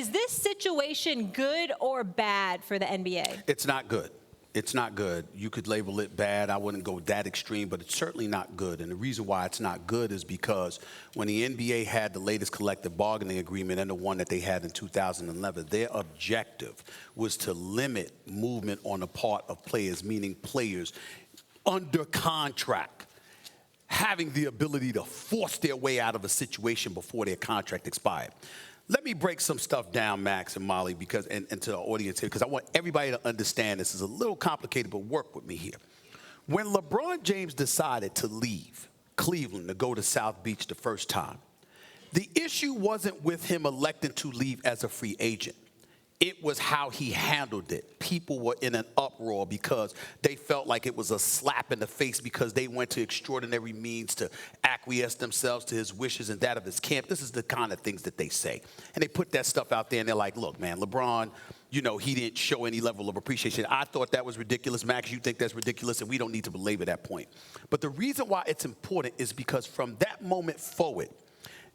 Is this situation good or bad for the NBA? It's not good. It's not good. You could label it bad. I wouldn't go that extreme, but it's certainly not good. And the reason why it's not good is because when the NBA had the latest collective bargaining agreement and the one that they had in 2011, their objective was to limit movement on the part of players, meaning players under contract having the ability to force their way out of a situation before their contract expired. Let me break some stuff down, Max and Molly, because and to the audience here, because I want everybody to understand this is a little complicated, but work with me here. When LeBron James decided to leave Cleveland to go to South Beach the first time, the issue wasn't with him electing to leave as a free agent. It was how he handled it. People were in an uproar because they felt like it was a slap in the face because they went to extraordinary means to acquiesce themselves to his wishes and that of his camp. This is the kind of things that they say. And they put that stuff out there, and they're like, look, man, LeBron, you know, he didn't show any level of appreciation. I thought that was ridiculous. Max, you think that's ridiculous, and we don't need to belabor that point. But the reason why it's important is because from that moment forward,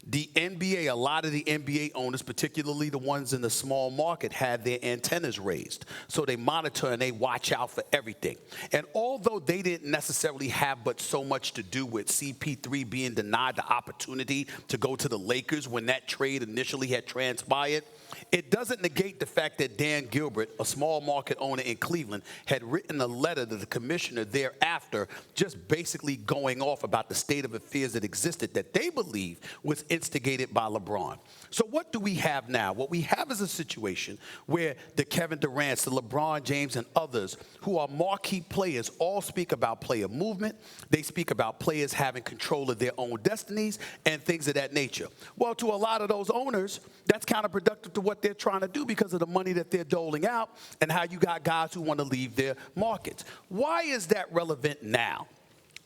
the NBA, a lot of the NBA owners, particularly the ones in the small market, had their antennas raised. So they monitor and they watch out for everything. And although they didn't necessarily have but so much to do with CP3 being denied the opportunity to go to the Lakers when that trade initially had transpired, it doesn't negate the fact that Dan Gilbert, a small market owner in Cleveland, had written a letter to the commissioner thereafter, just basically going off about the state of affairs that existed that they believe was instigated by LeBron. So what do we have now? What we have is a situation where the Kevin Durant's, the LeBron James, and others who are marquee players all speak about player movement. They speak about players having control of their own destinies and things of that nature. Well, to a lot of those owners, that's counterproductive to what they're trying to do because of the money that they're doling out and how you got guys who want to leave their markets. Why is that relevant now?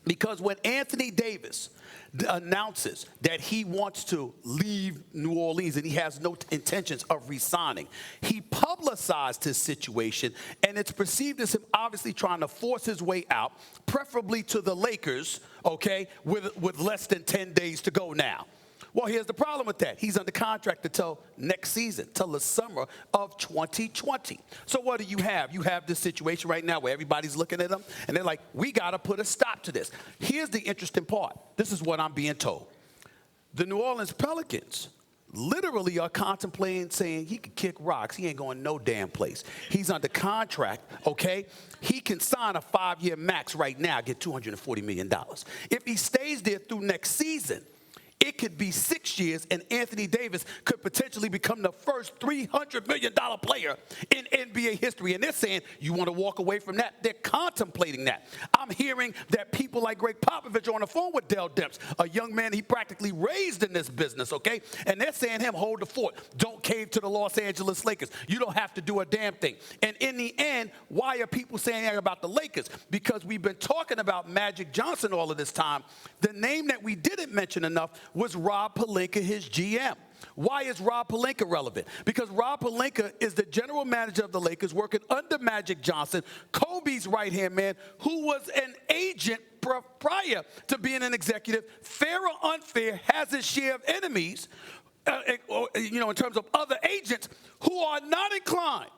Because when Anthony Davis announces that he wants to leave New Orleans and he has no intentions of resigning, he publicized his situation, and it's perceived as him obviously trying to force his way out, preferably to the Lakers, okay, with less than 10 days to go now. Well, here's the problem with that. He's under contract until next season, till the summer of 2020. So what do you have? You have this situation right now where everybody's looking at him, and they're like, we got to put a stop to this. Here's the interesting part. This is what I'm being told. The New Orleans Pelicans literally are contemplating saying he could kick rocks. He ain't going no damn place. He's under contract, okay? He can sign a 5-year max right now, get $240 million. If he stays there through next season, it could be 6 years, and Anthony Davis could potentially become the first $300 million player in NBA history. And they're saying, you want to walk away from that? They're contemplating that. I'm hearing that people like Gregg Popovich are on the phone with Dell Demps, a young man he practically raised in this business, okay? And they're saying him, hold the fort. Don't cave to the Los Angeles Lakers. You don't have to do a damn thing. And in the end, why are people saying that about the Lakers? Because we've been talking about Magic Johnson all of this time. The name that we didn't mention enough was Rob Pelinka, his GM. Why is Rob Pelinka relevant? Because Rob Pelinka is the general manager of the Lakers working under Magic Johnson, Kobe's right-hand man, who was an agent prior to being an executive. Fair or unfair, has his share of enemies, in terms of other agents who are not inclined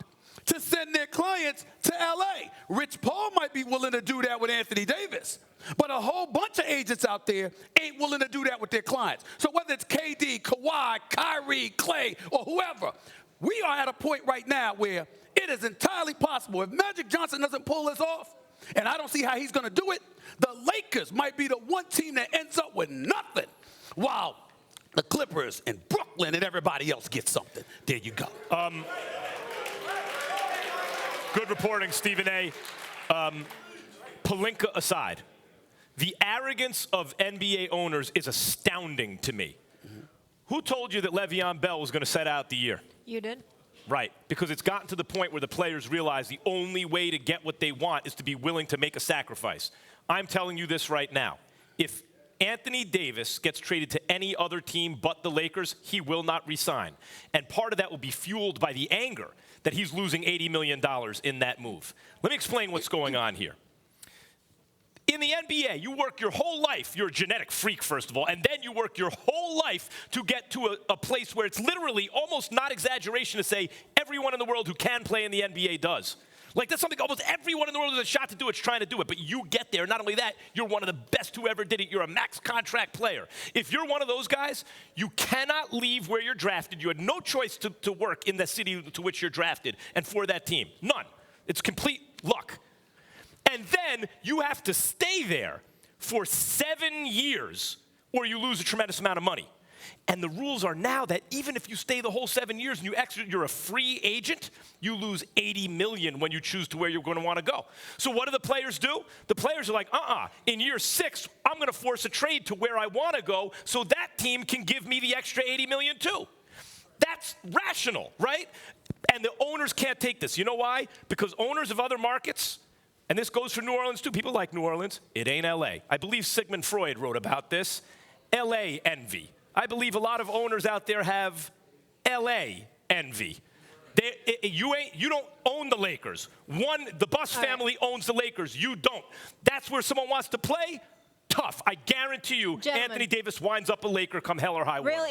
to send their clients to L.A. Rich Paul might be willing to do that with Anthony Davis, but a whole bunch of agents out there ain't willing to do that with their clients. So whether it's KD, Kawhi, Kyrie, Clay, or whoever, we are at a point right now where it is entirely possible, if Magic Johnson doesn't pull this off, and I don't see how he's going to do it, the Lakers might be the one team that ends up with nothing, while the Clippers and Brooklyn and everybody else gets something. There you go. Good reporting, Stephen A. Pelinka aside, the arrogance of NBA owners is astounding to me. Mm-hmm. Who told you that Le'Veon Bell was going to set out the year? You did. Right, because it's gotten to the point where the players realize the only way to get what they want is to be willing to make a sacrifice. I'm telling you this right now. If Anthony Davis gets traded to any other team but the Lakers, he will not resign. And part of that will be fueled by the anger that he's losing $80 million in that move. Let me explain what's going on here. In the NBA, you work your whole life. You're a genetic freak, first of all, and then you work your whole life to get to a place where it's literally almost not exaggeration to say everyone in the world who can play in the NBA does. Like, that's something almost everyone in the world who has a shot to do it's trying to do it. But you get there. Not only that, you're one of the best who ever did it. You're a max contract player. If you're one of those guys, you cannot leave where you're drafted. You had no choice to work in the city to which you're drafted and for that team. None. It's complete luck. And then you have to stay there for 7 years or you lose a tremendous amount of money. And the rules are now that even if you stay the whole 7 years and you're a free agent, you lose $80 million when you choose to where you're going to want to go. So what do the players do? The players are like, in year 6, I'm going to force a trade to where I want to go so that team can give me the extra $80 million too. That's rational, right? And the owners can't take this. You know why? Because owners of other markets, and this goes for New Orleans too. People like New Orleans. It ain't L.A. I believe Sigmund Freud wrote about this. L.A. envy. I believe a lot of owners out there have L.A. envy. You don't own the Lakers. The Buss family owns the Lakers. You don't. That's where someone wants to play. Tough. I guarantee you, Gentlemen. Anthony Davis winds up a Laker come hell or high water. Really